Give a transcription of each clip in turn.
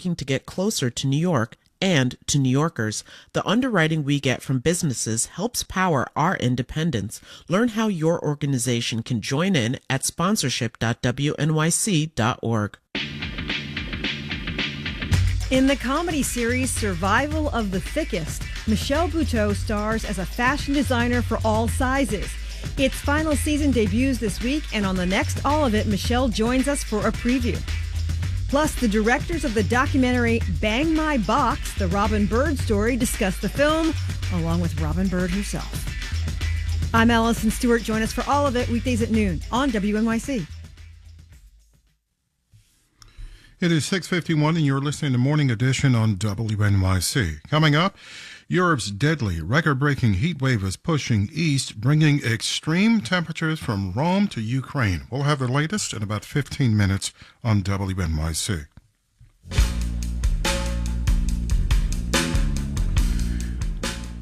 looking to get closer to New York and to New Yorkers. The underwriting we get from businesses helps power our independence. Learn how your organization can join in at sponsorship.wnyc.org. In the comedy series Survival of the Thickest, Michelle Buteau stars as a fashion designer for all sizes. Its final season debuts this week, and on the next All of It, Michelle joins us for a preview. Plus, the directors of the documentary Bang My Box, the Robin Bird story, discuss the film, along with Robin Bird herself. I'm Allison Stewart. Join us for All of It, weekdays at noon on WNYC. It is 6:51 and you're listening to Morning Edition on WNYC. Coming up, Europe's deadly, record-breaking heat wave is pushing east, bringing extreme temperatures from Rome to Ukraine. We'll have the latest in about 15 minutes on WNYC.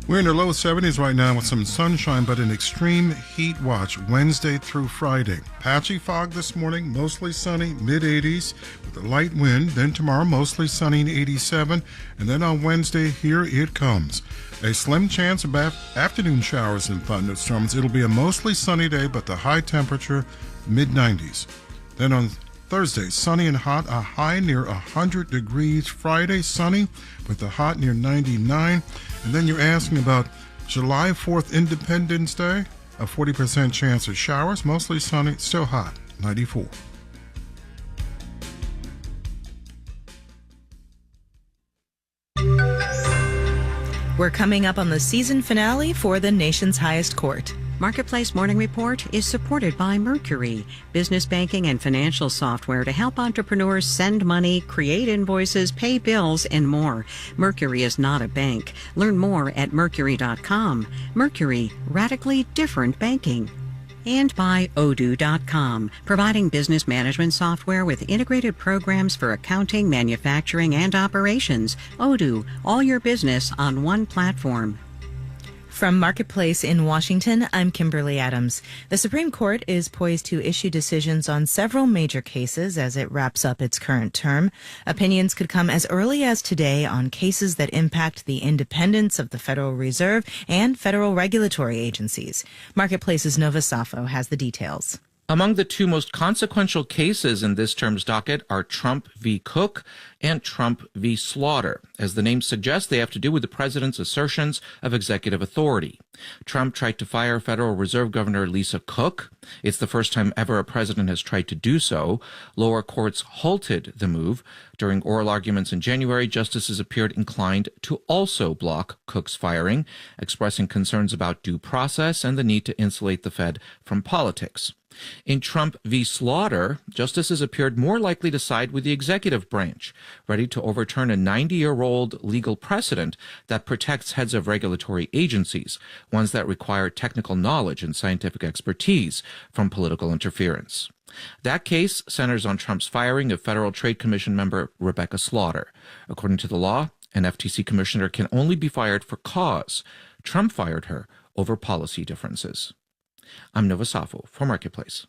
We're in the low 70s right now with some sunshine, but an extreme heat watch Wednesday through Friday. Patchy fog this morning, mostly sunny, mid-80s with a light wind. Then tomorrow, mostly sunny and 87. And then on Wednesday, here it comes. A slim chance of afternoon showers and thunderstorms. It'll be a mostly sunny day, but the high temperature, mid-90s. Then on Thursday, sunny and hot, a high near 100 degrees. Friday, sunny with a hot near 99. And then you're asking about July 4th, Independence Day, a 40% chance of showers, mostly sunny, still hot, 94. We're coming up on the season finale for the nation's highest court. Marketplace Morning Report is supported by Mercury, business banking and financial software to help entrepreneurs send money, create invoices, pay bills, and more. Mercury is not a bank. Learn more at Mercury.com. Mercury, radically different banking. And by Odoo.com, providing business management software with integrated programs for accounting, manufacturing, and operations. Odoo, all your business on one platform. From Marketplace in Washington, I'm Kimberly Adams. The Supreme Court is poised to issue decisions on several major cases as it wraps up its current term. Opinions could come as early as today on cases that impact the independence of the Federal Reserve and federal regulatory agencies. Marketplace's Nova Safo has the details. Among the two most consequential cases in this term's docket are Trump v. Cook and Trump v. Slaughter. As the name suggests, they have to do with the president's assertions of executive authority. Trump tried to fire Federal Reserve Governor Lisa Cook. It's the first time ever a president has tried to do so. Lower courts halted the move. During oral arguments in January, justices appeared inclined to also block Cook's firing, expressing concerns about due process and the need to insulate the Fed from politics. In Trump v. Slaughter, justices appeared more likely to side with the executive branch, ready to overturn a 90-year-old legal precedent that protects heads of regulatory agencies, ones that require technical knowledge and scientific expertise, from political interference. That case centers on Trump's firing of Federal Trade Commission member Rebecca Slaughter. According to the law, an FTC commissioner can only be fired for cause. Trump fired her over policy differences. I'm Nova Safo for Marketplace.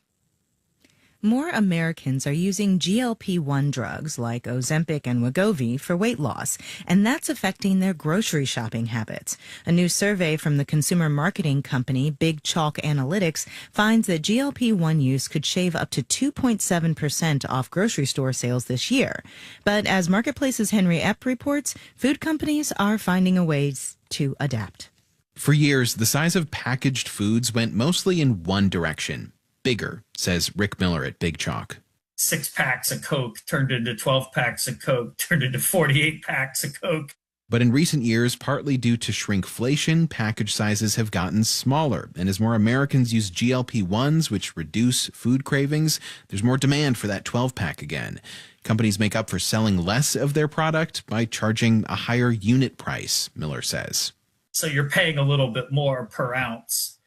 More Americans are using GLP-1 drugs like Ozempic and Wegovy for weight loss, and that's affecting their grocery shopping habits. A new survey from the consumer marketing company Big Chalk Analytics finds that GLP-1 use could shave up to 2.7% off grocery store sales this year. But as Marketplace's Henry Epp reports, food companies are finding a ways to adapt. For years, the size of packaged foods went mostly in one direction. Bigger, says Rick Miller at Big Chalk. 6 packs of Coke turned into 12 packs of Coke, turned into 48 packs of Coke. But in recent years, partly due to shrinkflation, package sizes have gotten smaller. And as more Americans use GLP-1s, which reduce food cravings, there's more demand for that 12-pack again. Companies make up for selling less of their product by charging a higher unit price, Miller says. So you're paying a little bit more per ounce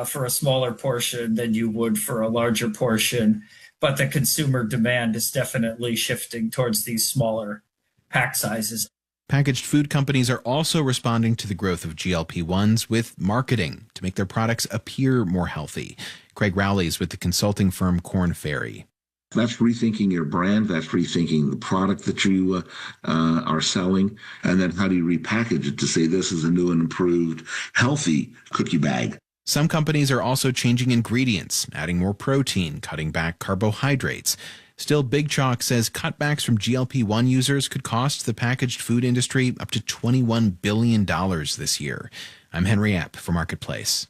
for a smaller portion than you would for a larger portion. But the consumer demand is definitely shifting towards these smaller pack sizes. Packaged food companies are also responding to the growth of GLP-1s with marketing to make their products appear more healthy. Craig Rowley is with the consulting firm Korn Ferry. That's rethinking your brand. That's rethinking the product that you are selling. And then how do you repackage it to say this is a new and improved, healthy cookie bag? Some companies are also changing ingredients, adding more protein, cutting back carbohydrates. Still, Big Chalk says cutbacks from GLP-1 users could cost the packaged food industry up to $21 billion this year. I'm Henry Epp for Marketplace.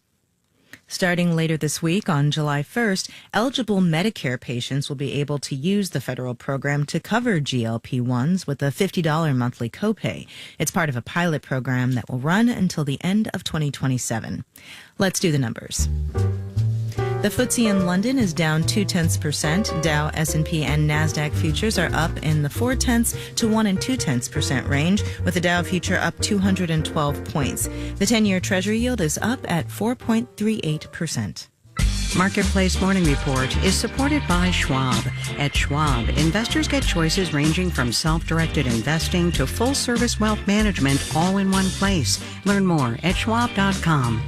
Starting later this week on July 1st, eligible Medicare patients will be able to use the federal program to cover GLP-1s with a $50 monthly copay. It's part of a pilot program that will run until the end of 2027. Let's do the numbers. The FTSE in London is down 0.2%. Dow, S&P, and NASDAQ futures are up in the 0.4 to 1 2% range, with the Dow future up 212 points. The 10-year Treasury yield is up at 4.38%. Marketplace Morning Report is supported by Schwab. At Schwab, investors get choices ranging from self-directed investing to full-service wealth management all in one place. Learn more at schwab.com.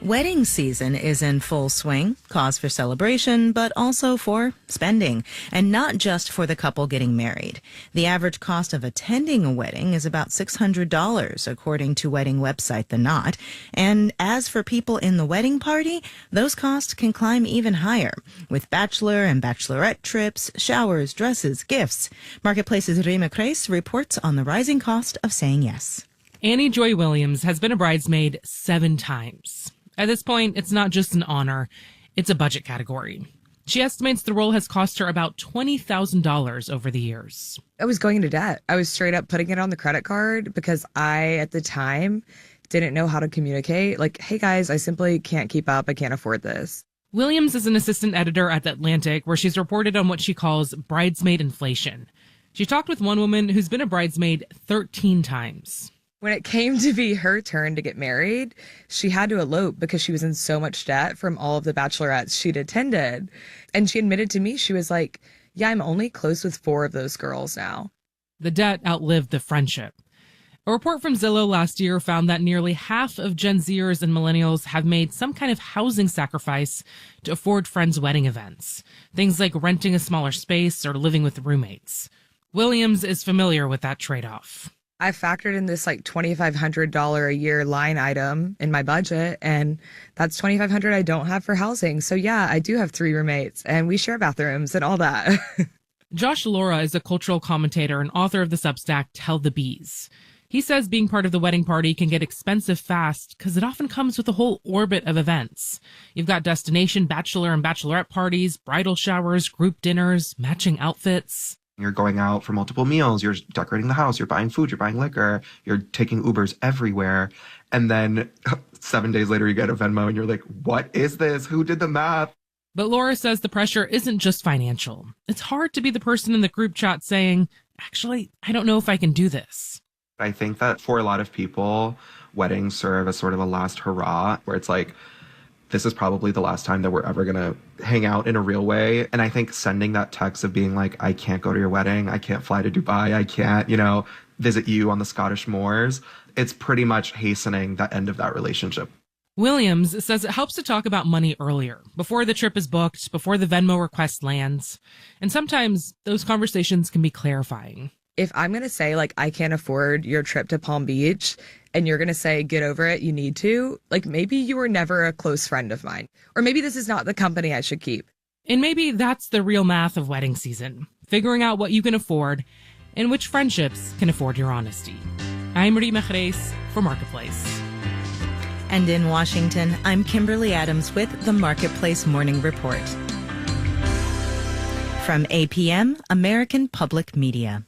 Wedding season is in full swing, cause for celebration, but also for spending, and not just for the couple getting married. The average cost of attending a wedding is about $600, according to wedding website The Knot. And as for people in the wedding party, those costs can climb even higher, with bachelor and bachelorette trips, showers, dresses, gifts. Marketplace's Rima Kreis reports on the rising cost of saying yes. Annie Joy Williams has been a bridesmaid 7 times. At this point, it's not just an honor, it's a budget category. She estimates the role has cost her about $20,000 over the years. I was going into debt. I was straight up putting it on the credit card because I, at the time, didn't know how to communicate. Like, hey guys, I simply can't keep up. I can't afford this. Williams is an assistant editor at The Atlantic, where she's reported on what she calls bridesmaid inflation. She talked with one woman who's been a bridesmaid 13 times. When it came to be her turn to get married, she had to elope because she was in so much debt from all of the bachelorettes she'd attended. And she admitted to me, she was like, yeah, I'm only close with 4 of those girls now. The debt outlived the friendship. A report from Zillow last year found that nearly half of Gen Zers and millennials have made some kind of housing sacrifice to afford friends' wedding events. Things like renting a smaller space or living with roommates. Williams is familiar with that trade-off. I factored in this like $2,500 a year line item in my budget, and that's $2,500 I don't have for housing. So yeah, I do have 3 roommates and we share bathrooms and all that. Josh Laura is a cultural commentator and author of the Substack Tell the Bees. He says being part of the wedding party can get expensive fast because it often comes with a whole orbit of events. You've got destination bachelor and bachelorette parties, bridal showers, group dinners, matching outfits. You're going out for multiple meals, you're decorating the house, you're buying food, you're buying liquor, you're taking Ubers everywhere. And then 7 days later, you get a Venmo and you're like, what is this? Who did the math? But Laura says the pressure isn't just financial. It's hard to be the person in the group chat saying, actually, I don't know if I can do this. I think that for a lot of people, weddings serve as sort of a last hurrah, where it's like, this is probably the last time that we're ever going to hang out in a real way. And I think sending that text of being like, I can't go to your wedding, I can't fly to Dubai, I can't, visit you on the Scottish moors, it's pretty much hastening the end of that relationship. Williams says it helps to talk about money earlier, before the trip is booked, before the Venmo request lands. And sometimes those conversations can be clarifying. If I'm going to say, like, I can't afford your trip to Palm Beach, and you're going to say, get over it, you need to, like, maybe you were never a close friend of mine. Or maybe this is not the company I should keep. And maybe that's the real math of wedding season, figuring out what you can afford and which friendships can afford your honesty. I'm Rima Kreis for Marketplace. And in Washington, I'm Kimberly Adams with the Marketplace Morning Report. From APM, American Public Media.